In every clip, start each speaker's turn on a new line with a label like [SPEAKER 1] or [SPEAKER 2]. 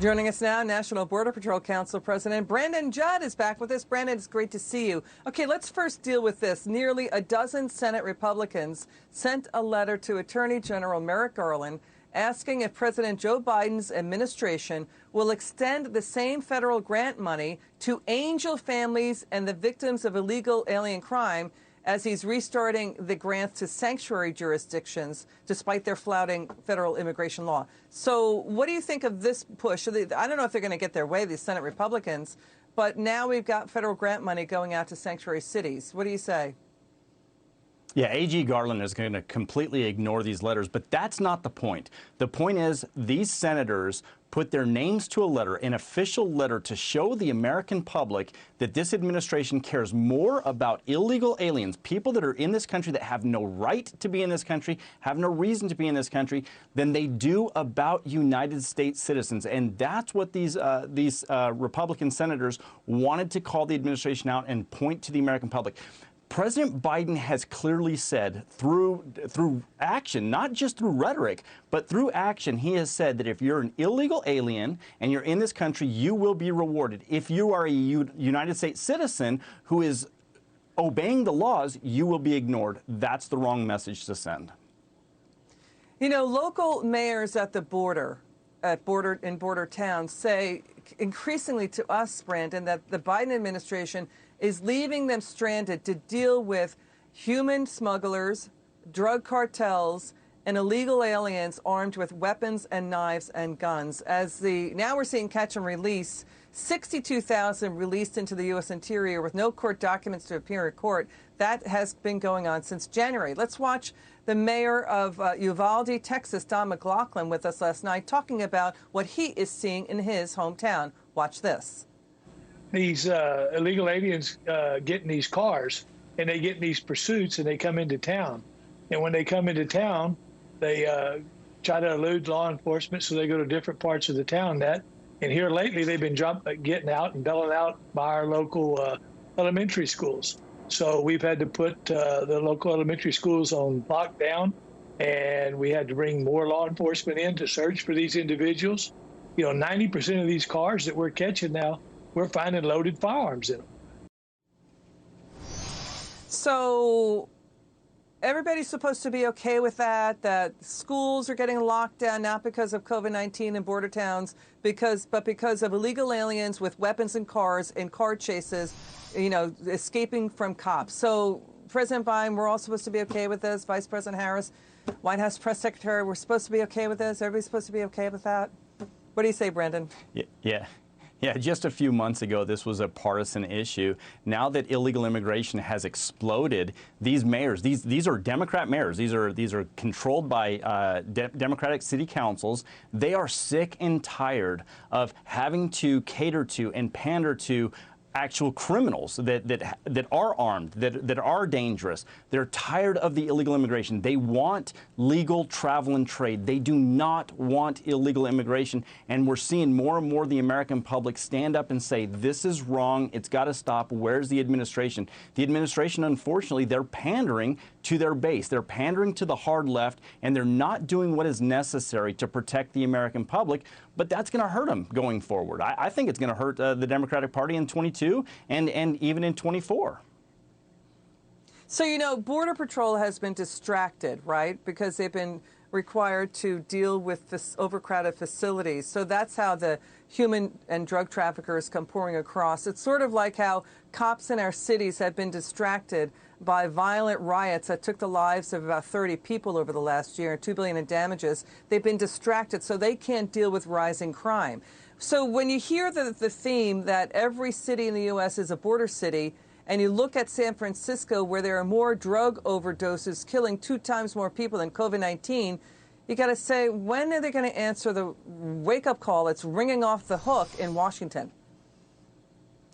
[SPEAKER 1] Joining us now, National Border Patrol Council President Brandon Judd is back with us. Brandon, it's great to see you. Okay, let's first deal with this. Nearly a dozen Senate Republicans sent a letter to Attorney General Merrick Garland asking if President Joe Biden's administration will extend the same federal grant money to angel families and the victims of illegal alien crime as he's restarting the grants to sanctuary jurisdictions despite their flouting federal immigration law. So what do you think of this push? I don't know if they're going to get their way, these Senate Republicans, but now we've got federal grant money going out to sanctuary cities. What do you say?
[SPEAKER 2] Yeah, AG Garland is going to completely ignore these letters, but that's not the point. The point is these senators put their names to a letter, an official letter, to show the American public that this administration cares more about illegal aliens, people that are in this country that have no right to be in this country, have no reason to be in this country, than they do about United States citizens. And that's what these Republican senators wanted to call the administration out and point to the American public. President Biden has clearly said through action, not just through rhetoric, but through action, he has said that if you're an illegal alien and you're in this country, you will be rewarded. If you are a United States citizen who is obeying the laws, you will be ignored. That's the wrong message to send.
[SPEAKER 1] You know, local mayors at the border, in border towns, say increasingly to us, Brandon, that the Biden administration is leaving them stranded to deal with human smugglers, drug cartels, and illegal aliens armed with weapons and knives and guns. Now we're seeing catch and release, 62,000 released into the U.S. interior with no court documents to appear in court. That has been going on since January. Let's watch the mayor of Uvalde, Texas, Don McLaughlin, with us last night, talking about what he is seeing in his hometown. Watch this.
[SPEAKER 3] These illegal aliens get in these cars, and they get in these pursuits, and they come into town. And when they come into town, they try to elude law enforcement, so they go to different parts of the town. And here lately, they've been getting out and bailing out by our local elementary schools. So we've had to put the local elementary schools on lockdown, and we had to bring more law enforcement in to search for these individuals. You know, 90% of these cars that we're catching now, we're finding loaded firearms in them.
[SPEAKER 1] So everybody's supposed to be okay with that schools are getting locked down, not because of COVID-19 in border towns, but because of illegal aliens with weapons and cars in car chases, you know, escaping from cops. So President Biden, we're all supposed to be okay with this. Vice President Harris, White House press secretary, we're supposed to be okay with this. Everybody's supposed to be okay with that. What do you say, Brandon?
[SPEAKER 2] Yeah, just a few months ago, this was a partisan issue. Now that illegal immigration has exploded, these mayors, these are Democrat mayors. These are controlled by Democratic city councils. They are sick and tired of having to cater to and pander to actual criminals that are armed, that are dangerous. They're tired of the illegal immigration. They want legal travel and trade. They do not want illegal immigration. And we're seeing more and more the American public stand up and say, this is wrong. It's got to stop. Where's the administration? The administration, unfortunately, they're pandering to their base. They're pandering to the hard left, and they're not doing what is necessary to protect the American public. But that's going to hurt them going forward. I think it's going to hurt the Democratic Party in 22 and even in 24.
[SPEAKER 1] So, you know, Border Patrol has been distracted, right, because they've been required to deal with this overcrowded facilities. So that's how the human and drug traffickers come pouring across. It's sort of like how cops in our cities have been distracted by violent riots that took the lives of about 30 people over the last year and $2 billion in damages. They've been distracted so they can't deal with rising crime. So when you hear the theme that every city in the U.S. is a border city, and you look at San Francisco, where there are more drug overdoses killing 2 times more people than COVID-19, you got to say, when are they going to answer the wake-up call that's ringing off the hook in Washington?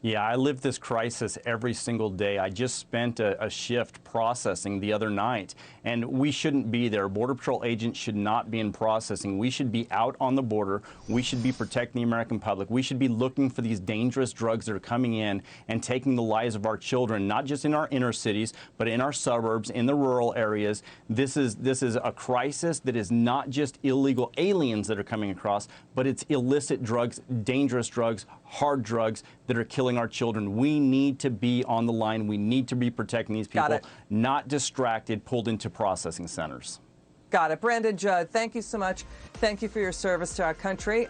[SPEAKER 2] Yeah, I live this crisis every single day. I just spent a shift processing the other night, and we shouldn't be there. Border Patrol agents should not be in processing. We should be out on the border. We should be protecting the American public. We should be looking for these dangerous drugs that are coming in and taking the lives of our children, not just in our inner cities, but in our suburbs, in the rural areas. This is a crisis that is not just illegal aliens that are coming across, but it's illicit drugs, dangerous drugs, hard drugs that are killing our children. We need to be on the line. We need to be protecting these people, not distracted, pulled into processing centers.
[SPEAKER 1] Got it. Brandon Judd, thank you so much. Thank you for your service to our country.